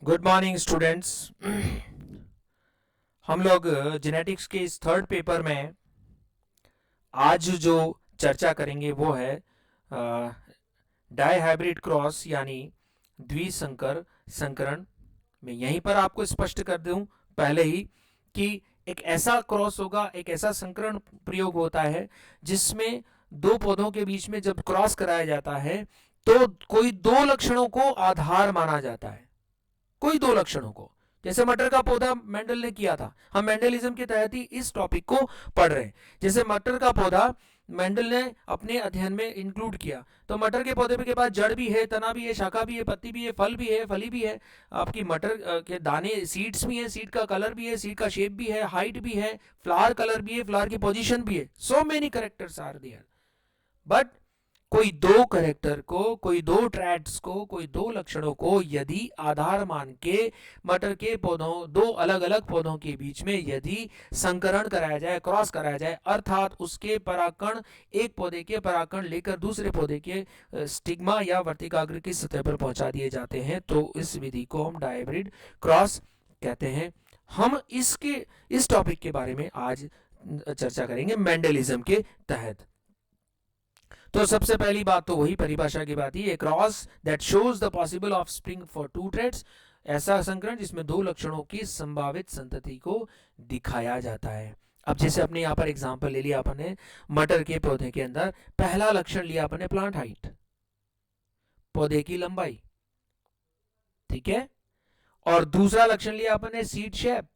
Good morning students. हम लोग genetics के इस थर्ड पेपर में आज जो चर्चा करेंगे वो है डाई हाइब्रिड क्रॉस यानी द्विसंकर संकरण। मैं यहीं पर आपको स्पष्ट कर दूं पहले ही कि एक ऐसा क्रॉस होगा, एक ऐसा संकरण प्रयोग होता है जिसमें दो पौधों के बीच में जब क्रॉस कराया जाता है तो कोई दो लक्षणों को आधार माना जाता है। कोई दो लक्षणों को, जैसे मटर का पौधा मेंडल ने किया था। हम मेंडलिज्म के तहत ही इस टॉपिक को पढ़ रहे हैं। जैसे मटर का पौधा मेंडल ने अपने अध्ययन में इंक्लूड किया, तो मटर के पौधे के पास जड़ भी है, तना भी है, शाखा भी है, पत्ती भी है, फल भी है, फली भी है। आपकी मटर के दाने सीड्स भी है, सीड का कलर भी है, सीड का शेप भी है, हाइट भी है, फ्लावर कलर भी है, फ्लावर की पोजीशन भी है। So many characters are there, but कोई दो करेक्टर को, कोई दो ट्रैट्स को, कोई दो लक्षणों को यदि आधार मान के मटर के पौधों, दो अलग अलग पौधों के बीच में यदि संकरण कराया जाए, क्रॉस कराया जाए, अर्थात उसके परागकण एक पौधे के परागकण लेकर दूसरे पौधे के स्टिग्मा या वर्तिकाग्र की सतह पर पहुंचा दिए जाते हैं, तो इस विधि को हम डायब्रिड क्रॉस कहते हैं। हम इस टॉपिक के बारे में आज चर्चा करेंगे मेंडलिज्म के तहत। तो सबसे पहली बात तो वही परिभाषा की बात ही, a cross that shows the possible offspring for two traits, ऐसा संकरण जिसमें दो लक्षणों की संभावित संतति को दिखाया जाता है। अब जैसे अपने यहाँ पर एग्जांपल ले लिया अपने मटर के पौधे के अंदर, पहला लक्षण लिया अपने प्लांट हाइट, पौधे की लंबाई, ठीक है। और दूसरा लक्षण लिया अपने सीड शेप,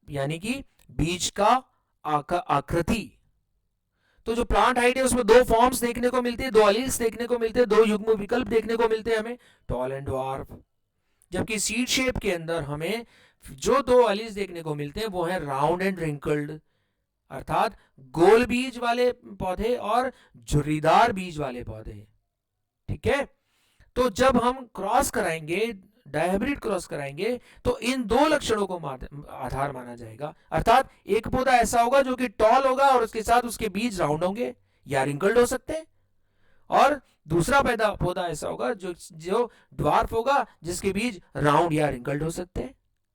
यानी कि बीज का आकृति। तो जो प्लांट हाइट है उसमें दो फॉर्म्स देखने को मिलते हैं, दो अलील्स देखने को मिलते हैं, दो युग्म विकल्प देखने को मिलते हैं हमें, टॉल एंड ड्वार्फ। जबकि सीड शेप के अंदर हमें जो दो अलील्स देखने को मिलते हैं वो है राउंड एंड रिंकल्ड, अर्थात गोल बीज वाले पौधे और झुर्रीदार बीज वाले पौधे, ठीक है। तो जब हम क्रॉस कराएंगे, डायहाइब्रिड क्रॉस कराएंगे, तो इन दो लक्षणों को आधार माना जाएगा। अर्थात एक पौधा ऐसा होगा जो कि टॉल होगा और उसके साथ उसके बीज राउंड होंगे या रिंकल्ड हो सकते हैं, और दूसरा पौधा ऐसा होगा जो जो ड्वार्फ होगा जिसके बीज राउंड या रिंकल्ड हो सकते हैं।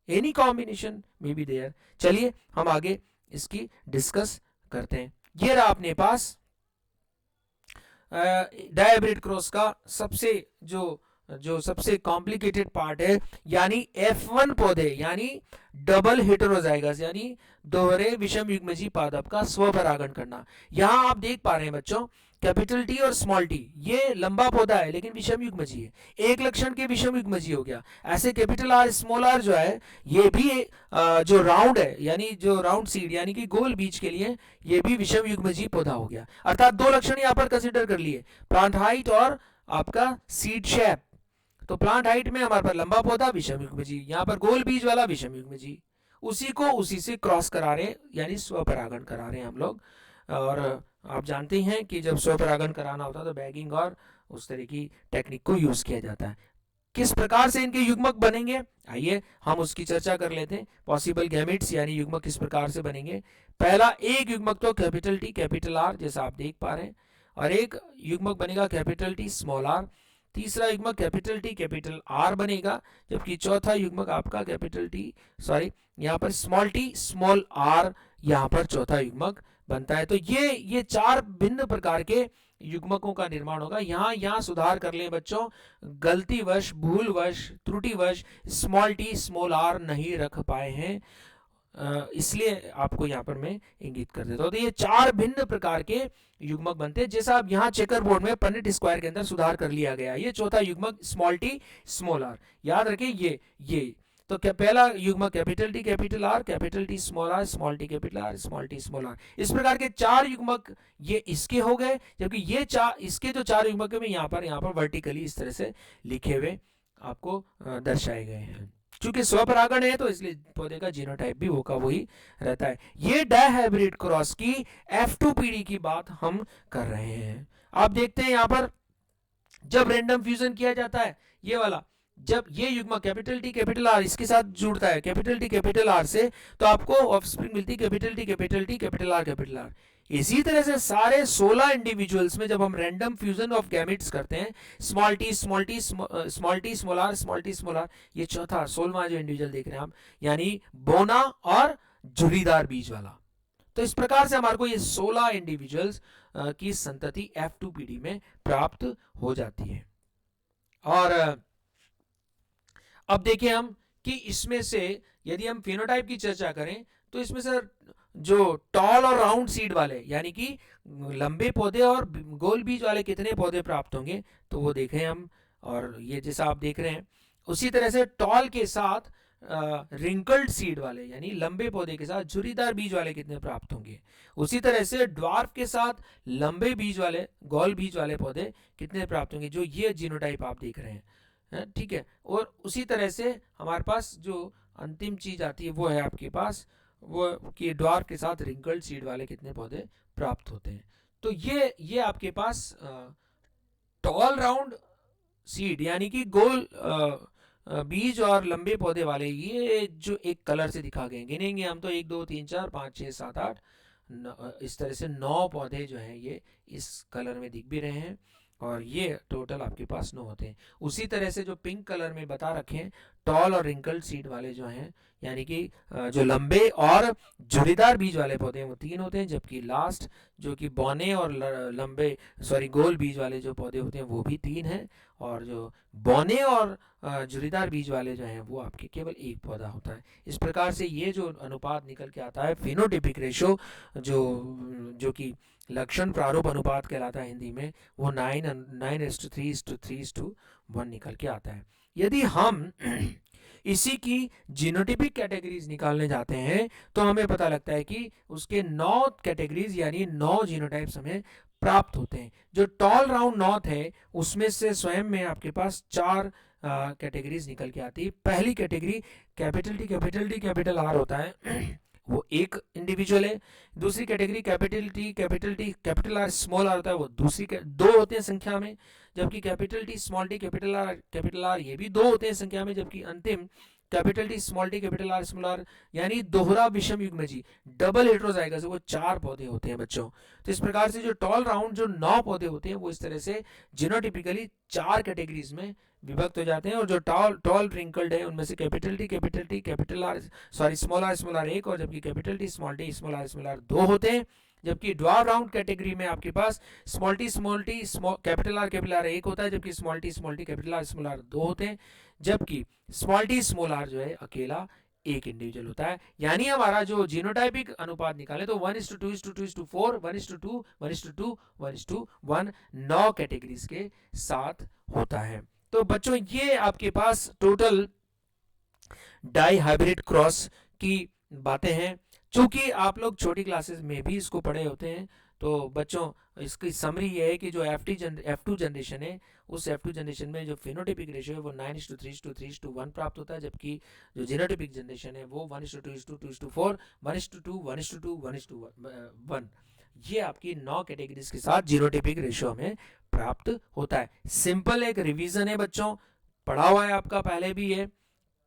Any combination may be there. चलिए हम आगे इसकी डिस्कस करते हैं। ये रहा अपने पास डायहाइब्रिड क्रॉस का सबसे जो सबसे कॉम्प्लिकेटेड पार्ट है, यानी F1 पौधे, यानी डबल हेटेरोजाइगस, यानी दोहरे विषम युग्मजी पादप का स्वपरागण करना। यहां आप देख पा रहे हैं बच्चों, कैपिटल टी और स्मॉल टी, ये लंबा पौधा है लेकिन विषम युग्मजी है, एक लक्षण के विषम युग्मजी हो गया। ऐसे कैपिटल आर स्मॉल आर जो है ये भी जो राउंड है, यानी जो राउंड सीड यानी कि गोल बीज के लिए, ये भी विषम युग्मजी पौधा हो गया। अर्थात दो लक्षण यहां पर कंसिडर कर लिए, प्लांट हाइट और आपका सीड शेप। तो प्लांट हाइट में हमारे पास लंबा पौधा विषम युग्मजी, यहाँ पर गोल बीज वाला विषम युग्मजी, उसी को उसी से क्रॉस करा रहे हैं, यानी स्वपरागण करा रहे हैं हम लोग। और आप जानते हैं कि जब स्वपरागण कराना होता है तो बैगिंग और उस तरह की टेक्निक को यूज किया जाता है। किस प्रकार से इनके युग्मक बनेंगे, आइए हम उसकी चर्चा कर लेते हैं। पॉसिबल गैमेट्स यानी युग्मक किस प्रकार से बनेंगे। पहला एक युग्मक तो कैपिटल टी कैपिटल आर, जैसा आप देख पा रहे हैं, और एक युग्मक बनेगा कैपिटल टी स्मॉल आर। तीसरा युग्मक कैपिटल टी कैपिटल आर बनेगा, जबकि चौथा युग्मक आपका कैपिटल टी, सॉरी यहाँ पर स्मॉल टी स्मॉल आर, यहाँ पर चौथा युग्मक बनता है। तो ये चार भिन्न प्रकार के युग्मकों का निर्माण होगा। यहाँ सुधार कर लें बच्चों, गलतीवश, भूलवश, त्रुटिवश स्मॉल टी स्मॉल आर नहीं रख पाए हैं, इसलिए आपको यहाँ पर मैं इंगित कर देता हूँ। तो ये चार भिन्न प्रकार के युग्मक बनते हैं, जैसा आप यहाँ चेकर बोर्ड में पन्नेट स्क्वायर के अंदर सुधार कर लिया गया। ये चौथा युग्मक स्मॉल टी स्मॉल आर, याद रखिए ये तो क्या पहला युग्मक capital T capital R, capital T small R, small T capital R, small T small R, इस प्रकार के चार युग्मक ये इसके हो गए। जबकि ये इसके जो चार युग्मक में यहाँ पर वर्टिकली इस तरह से लिखे हुए आपको दर्शाए गए हैं। चूंकि स्वपरागण है तो इसलिए पौधे का जीनोटाइप भी वो का वही रहता है। ये डायहाइब्रिड क्रॉस की F2 पीढ़ी की बात हम कर रहे हैं। आप देखते हैं यहाँ पर जब रैंडम फ्यूजन किया जाता है, ये वाला, जब ये युग्म कैपिटल टी कैपिटल आर इसके साथ जुड़ता है कैपिटल टी कैपिटल आर से, तो आपको ऑफस्प्रिंग मिलती है capital T capital T capital R capital R. इसी तरह से सारे 16 इंडिविजुअल्स में जब हम रैंडम फ्यूजन ऑफ गैमेट्स करते हैं, small T small T small T smaller small T smaller, ये चौथा 16वां जो इंडिविजुअल देख रहे हैं आप, यानी बोना और झुर्रीदार बीज वाला। तो इस प्रकार से हमारे को ये 16 इंडिविजुअल्स की संतति F2PD में प्राप्त हो जाती है। और अब देखिए हम कि इसमें से यदि हम फेनोटाइप की चर्चा करें तो इसमें से जो टॉल और राउंड सीड वाले यानी कि लंबे पौधे और गोल बीज वाले कितने पौधे प्राप्त होंगे, तो वो देखें हम। और ये जैसा आप देख रहे हैं उसी तरह से टॉल के साथ रिंकल्ड सीड वाले यानी लंबे पौधे के साथ झुर्रीदार बीज वाले कितने प्राप्त होंगे। उसी तरह से ड्वार्फ के साथ लंबे बीज वाले गोल बीज वाले पौधे कितने प्राप्त होंगे, जो ये जीनोटाइप आप देख रहे हैं, ठीक है। और उसी तरह से हमारे पास जो अंतिम चीज आती है वो है आपके पास वो कि ड्वार्फ के साथ रिंकल्ड सीड वाले कितने पौधे प्राप्त होते हैं। तो ये आपके पास टॉल राउंड सीड यानी कि गोल बीज और लंबे पौधे वाले ये जो एक कलर से दिखा गए, गिनेंगे हम तो 1 2 3 4 5 6 7 8 इस तरह से 9 पौधे जो हैं ये इस कलर में दिख भी रहे हैं, और ये टोटल आपके पास 9 होते हैं। उसी तरह से जो पिंक कलर में बता रखे हैं टॉल और रिंकल्ड सीड वाले जो हैं यानी कि जो लंबे और झुर्रीदार बीज वाले पौधे हैं वो 3 होते हैं, जबकि लास्ट जो कि बौने और लंबे गोल बीज वाले जो पौधे होते हैं वो भी 3 हैं, और जो बौने और झुर्रीदार बीज वाले जो हैं वो आपके केवल 1 पौधा होता है। इस प्रकार से ये जो अनुपात निकल के आता है फेनोटिपिक रेशो जो कि लक्षण प्रारूप अनुपात कहलाता है हिंदी में, वो 9:3:3:1 निकल के आता है। यदि हम इसी की जीनोटिपिक कैटेगरीज निकालने जाते हैं तो हमें पता लगता है कि उसके 9 कैटेगरीज यानी 9 जीनोटाइप्स हमें प्राप्त होते हैं। जो टॉल राउंड नॉर्थ है उसमें से स्वयं में आपके पास 4 कैटेगरीज निकल के आती है। पहली category capital T capital R होता है वो एक इंडिविजुअल है। दूसरी category capital T capital R small R होता है, वो दूसरी 2 होते हैं संख्या में, जबकि capital T small T capital R ये भी 2 होते हैं संख्या में, जबकि अंतिम capital T small T capital R small R यानी दोहरा विषम युग्मजी डबल हेटेरोजाइगस वो 4 पौधे होते हैं बच्चों। तो इस प्रकार से जो टॉल राउंड जो 9 पौधे होते हैं वो इस तरह से जीनोटिपिकली 4 कैटेगरीज में विभक्त हो जाते हैं, और जो टॉल रिंकल्ड है उनमें से capital T capital R small R 1, और जबकि कैपिटल टी स्मॉल आर 2 होते हैं, जबकि ड्वार्फ राउंड कैटेगरी में आपके पास स्मॉल टी कैपिटल आर 1 होता है, जबकि स्मॉल टी कैपिटल आर 2 होते हैं, जबकि स्मॉल टी स्मॉल आर जो है अकेला एक इंडिविजुअल होता है। यानी हमारा जो जीनोटाइपिक अनुपात निकाले तो 1:2:2:4 1:2 1:2 1:1 9 कैटेगरीज के साथ होता है। तो बच्चों ये आपके पास टोटल डाई हाइब्रिड क्रॉस की बातें हैं। चूंकि आप लोग छोटी क्लासेस में भी इसको पढ़े होते हैं तो बच्चों इसकी समरी ये है कि जो F2 जनरेशन है उस F2 जनरेशन में जो फेनोटिपिक रेशियो है वो 9:3:3:1 प्राप्त होता है, जबकि जो जीनोटिपिक जनरेशन है वो 1:2:2:4 1:2 1:2 1:1 ये आपकी 9 कैटेगरीज के साथ जीनोटिपिक रेशियो में प्राप्त होता है। सिंपल एक रिवीजन है बच्चों, पढ़ा हुआ है आपका पहले भी है,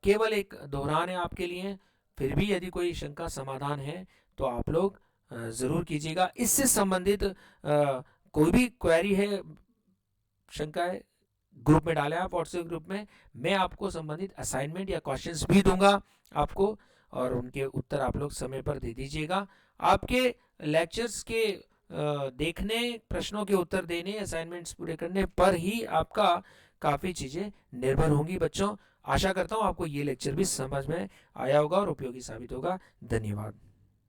केवल एक दोहरान है आपके लिए। फिर भी यदि कोई शंका समाधान है तो आप लोग जरूर कीजिएगा। इससे संबंधित कोई भी क्वेरी है, शंका है, ग्रुप में डालें आप व्हाट्सएप ग्रुप में, मैं आपको संबंधित असाइनमेंट या क्वेश्चंस भी दूंगा आपको, और उनके उत्तर आप लोग समय पर दे दीजिएगा। आपके लेक्चर्स के देखने, प्रश्नों के उत्तर देने, असाइनमेंट्स पूरे करने पर ही आपका काफ़ी चीज़ें निर्भर होंगी बच्चों। आशा करता हूँ आपको ये लेक्चर भी समझ में आया होगा और उपयोगी साबित होगा। धन्यवाद।